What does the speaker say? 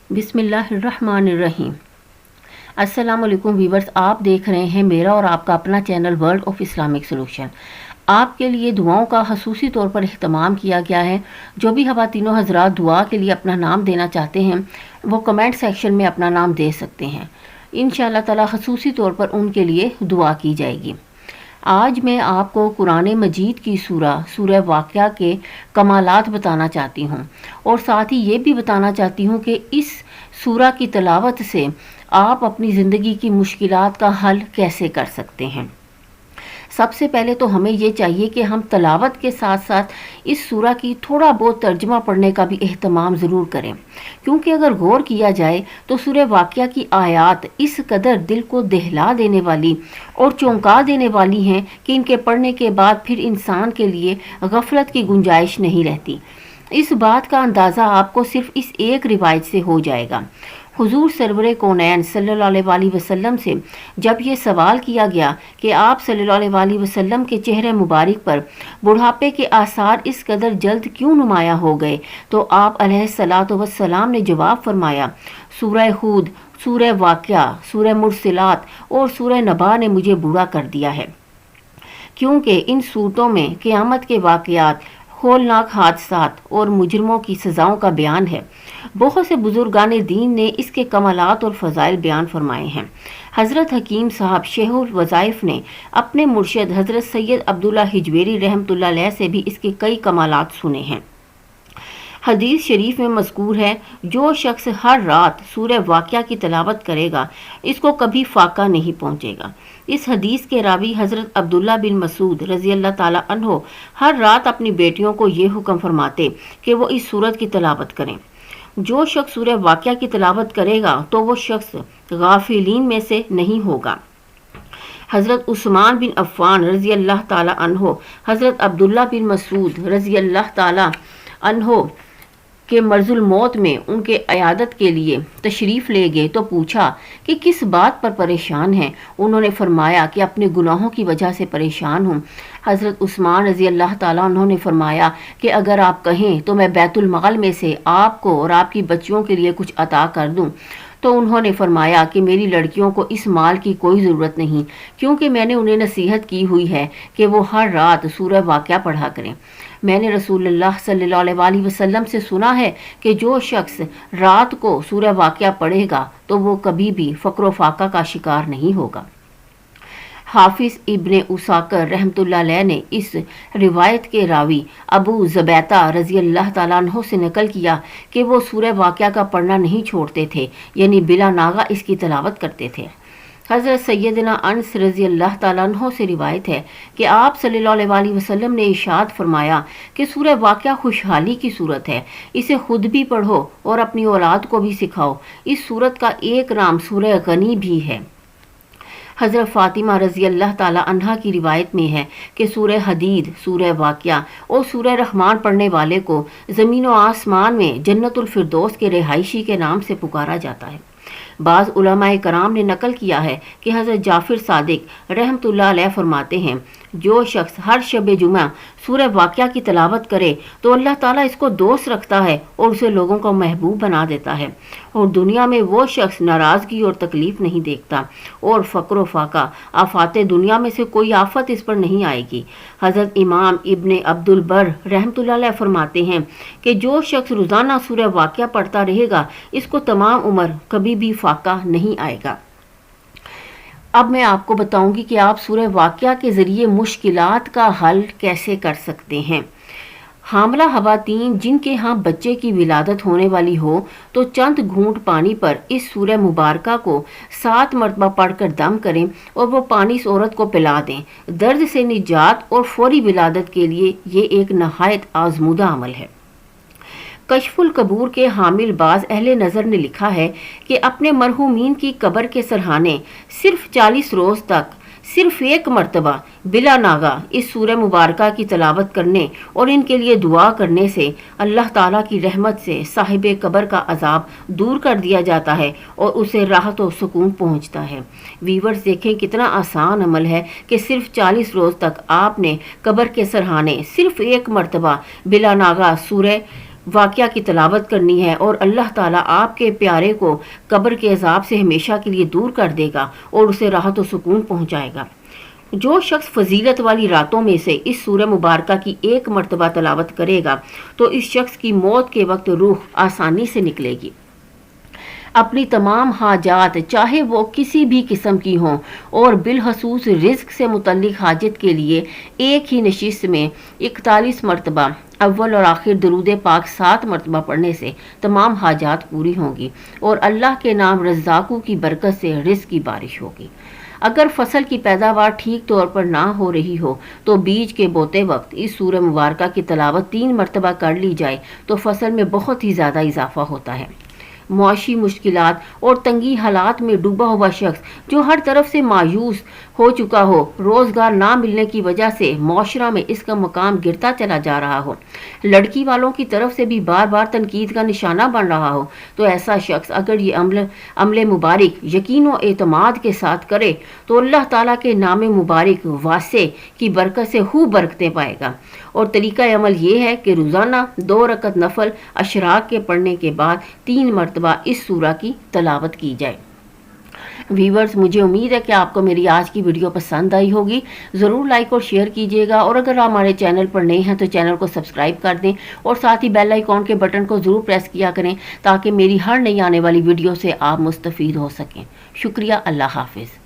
बिस्मिल्लाहिर्रहमानिर्रहीम। अस्सलाम वालेकुम व्यूवर्स, आप देख रहे हैं मेरा और आपका अपना channel world of Islamic solution. आपके लिए दुआओं का खसूसी तौर पर अहतमाम किया गया है। जो भी ख़वातीनो हज़रात दुआ के लिए अपना नाम देना चाहते हैं वो कमेंट सेक्शन में अपना नाम दे सकते हैं। इंशाअल्लाह ताला खसूसी तौर पर उनके लिए दुआ की जाएगी। आज मैं आपको कुरान मजीद की सूरह वाक़या के कमालात बताना चाहती हूँ और साथ ही ये भी बताना चाहती हूँ कि इस सूरह की तिलावत से आप अपनी ज़िंदगी की मुश्किलात का हल कैसे कर सकते हैं। सबसे पहले तो हमें ये चाहिए कि हम तिलावत के साथ साथ इस सूरह की थोड़ा बहुत तर्जुमा पढ़ने का भी एहतमाम ज़रूर करें, क्योंकि अगर गौर किया जाए तो सूरह वाक़या की आयात इस कदर दिल को दहला देने वाली और चौंका देने वाली हैं कि इनके पढ़ने के बाद फिर इंसान के लिए गफलत की गुंजाइश नहीं रहती। इस बात का अंदाज़ा आपको सिर्फ इस एक रिवायत से हो जाएगा। हुजूर सरवरे कौनैन सल्लल्लाहु अलैहि वसल्लम से जब ये सवाल किया गया कि आप सल्लल्लाहु अलैहि वसल्लम के चेहरे मुबारक पर बुढ़ापे के आसार इस कदर जल्द क्यों नुमाया हो गए, तो आप अलैहिस्सलातु वस्सलाम ने जवाब फरमाया, सूरह हूद, सूरह वाक़या, सूरह मुरसिलात और सूरह नबा ने मुझे बूढ़ा कर दिया है, क्योंकि इन सूरतों में क़यामत के वाक़यात, होलनाक हादसात और मुजरमों की सज़ाओं का बयान है। बहुत से बुजुर्गान दीन ने इसके कमालात और फ़ज़ाइल बयान फरमाए हैं। हज़रत हकीम साहब शेहुल वज़ाइफ ने अपने मुर्शिद हज़रत सैयद अब्दुल्ला हिजवेरी रहमतुल्लाह अलैह से भी इसके कई कमालात सुने हैं। हदीस शरीफ में मज़कूर है, जो शख्स हर रात सूरह वाक़या की तिलावत करेगा इसको कभी फाका नहीं पहुँचेगा। इस हदीस के रावी हज़रत अब्दुल्ला बिन मसूद रज़ी अल्लाह ताला अन्हो हर रात अपनी बेटियों को ये हुक्म फरमाते कि वो इस सूरत की तिलावत करें। जो शख्स सूरह वाक़या की तिलावत करेगा तो वो शख्स गाफिलीन में से नहीं होगा। हज़रत उस्मान बिन अफ़्फ़ान रज़ी अल्लाह ताला अन्हो हज़रत अब्दुल्ला बिन मसूद रज़ी अल्लाह ताला अन्हो के मर्जुल मौत में उनके अयादत के लिए तशरीफ़ ले गए तो पूछा कि किस बात पर परेशान हैं। उन्होंने फरमाया कि अपने गुनाहों की वजह से परेशान हूँ। हज़रत उस्मान रज़ी अल्लाह ताला उन्होंने फरमाया कि अगर आप कहें तो मैं बैतुल माल में से आपको और आपकी बच्चियों के लिए कुछ अता कर दूँ। तो उन्होंने फरमाया कि मेरी लड़कियों को इस माल की कोई ज़रूरत नहीं, क्योंकि मैंने उन्हें नसीहत की हुई है कि वो हर रात सूरह वाक़या पढ़ा करें। मैंने रसूलुल्लाह सल्लल्लाहु अलैहि वसल्लम से सुना है कि जो शख्स रात को सूरह वाक़या पढ़ेगा तो वो कभी भी फ़क्र फाका का शिकार नहीं होगा। हाफिज़ इब्ने उसाकर रहमतुल्लाह अलैह ने इस रिवायत के रावी अबू ज़बैता रज़ी अल्लाह ताला अन्हो से नकल किया कि वो सूरह वाक़या का पढ़ना नहीं छोड़ते थे, यानी बिला नागा इसकी तिलावत करते थे। हज़रत सैयदना अनस रज़ी अल्लाह ताला अन्हो से रिवायत है कि आप सल्लल्लाहु अलैहि वसल्लम ने इरशाद फरमाया कि सूरह वाक़या खुशहाली की सूरत है, इसे खुद भी पढ़ो और अपनी औलाद को भी सिखाओ। इस सूरत का एक नाम सूरह गनी भी है। हज़रत फ़ातिमा रज़ी अल्लाह ताला अन्हा की रिवायत में है कि सूरह हदीद, सूरह वाक़या और सूरह रहमान पढ़ने वाले को ज़मीन व आसमान में जन्नतुल फिरदौस के रिहायशी के नाम से पुकारा जाता है। बाज़ उलमाए कराम ने नकल किया है कि हज़रत जाफ़िर सादिक रहमतुल्लाह अलैह फरमाते हैं, जो शख्स हर शब जुमा सूरह वाक़या की तिलावत करे तो अल्लाह ताला इसको दोस्त रखता है और उसे लोगों का महबूब बना देता है, और दुनिया में वो शख्स नाराज़गी और तकलीफ़ नहीं देखता, और फ़क्र फाका आफ़ात दुनिया में से कोई आफत इस पर नहीं आएगी। हज़रत इमाम इब्ने अब्दुल बर रहमतुल्लाह अलैह फरमाते हैं कि जो शख्स रोज़ाना सूरह वाक़या पढ़ता रहेगा इसको तमाम उम्र कभी भी फाका नहीं आएगा। अब मैं आपको बताऊंगी कि आप सूरह वाक़या के ज़रिए मुश्किलात का हल कैसे कर सकते हैं। हामला ख़वातीन जिनके यहाँ बच्चे की विलादत होने वाली हो तो चंद घूंट पानी पर इस सूरह मुबारका को 7 मरतबा पढ़कर दम करें और वो पानी इस औरत को पिला दें। दर्द से निजात और फौरी विलादत के लिए ये एक नहायत आज़मूदा अमल है। कशफुल कबूर के हामिल बाज अहले नज़र ने लिखा है कि अपने मरहूमीन की कब्र के सरहाने सिर्फ 40 रोज़ तक सिर्फ एक मरतबा बिला नागा इस सूरह मुबारका की तिलावत करने और इनके लिए दुआ करने से अल्लाह ताला की रहमत से साहिब कब्र का अजाब दूर कर दिया जाता है और उसे राहत और सुकून पहुंचता है। वीवर्स देखें कितना आसान अमल है कि सिर्फ 40 रोज़ तक आपने कब्र के सरहाने सिर्फ एक मरतबा बिला नागा सूरह واقعہ کی تلاوت کرنی ہے اور اللہ تعالیٰ آپ کے پیارے کو قبر کے عذاب سے ہمیشہ کے لیے دور کر دے گا اور اسے راحت و سکون پہنچائے گا۔ جو شخص فضیلت والی راتوں میں سے اس سورہ مبارکہ کی 1 مرتبہ تلاوت کرے گا تو اس شخص کی موت کے وقت روح آسانی سے نکلے گی۔ اپنی تمام حاجات چاہے وہ کسی بھی قسم کی ہوں اور بالخصوص رزق سے متعلق حاجت کے لیے ایک ہی نشست میں 41 مرتبہ اول اور آخر درود پاک 7 مرتبہ پڑھنے سے تمام حاجات پوری ہوں گی اور اللہ کے نام رزاقوں کی برکت سے رزق کی بارش ہوگی۔ اگر فصل کی پیداوار ٹھیک طور پر نہ ہو رہی ہو تو بیج کے بوتے وقت اس سورہ مبارکہ کی تلاوت 3 مرتبہ کر لی جائے تو فصل میں بہت ہی زیادہ اضافہ ہوتا ہے۔ معاشی مشکلات اور تنگی حالات میں ڈوبا ہوا شخص جو ہر طرف سے مایوس ہو چکا ہو، روزگار نہ ملنے کی وجہ سے معاشرہ میں اس کا مقام گرتا چلا جا رہا ہو، لڑکی والوں کی طرف سے بھی بار بار تنقید کا نشانہ بن رہا ہو، تو ایسا شخص اگر یہ عمل مبارک یقین و اعتماد کے ساتھ کرے تو اللہ تعالیٰ کے نام مبارک واسع کی برکت سے خوب برکتیں پائے گا۔ اور طریقہ عمل یہ ہے کہ روزانہ 2 رکعت نفل اشراق کے پڑھنے کے بعد 3 مرتبہ اس سورہ کی تلاوت کی جائے۔ ویورز، مجھے امید ہے کہ آپ کو میری آج کی ویڈیو پسند آئی ہوگی۔ ضرور لائک اور شیئر کیجیے گا، اور اگر آپ ہمارے چینل پر نئے ہیں تو چینل کو سبسکرائب کر دیں اور ساتھ ہی بیل آئیکن کے بٹن کو ضرور پریس کیا کریں تاکہ میری ہر نئی آنے والی ویڈیو سے آپ مستفید ہو سکیں۔ شکریہ، اللہ حافظ۔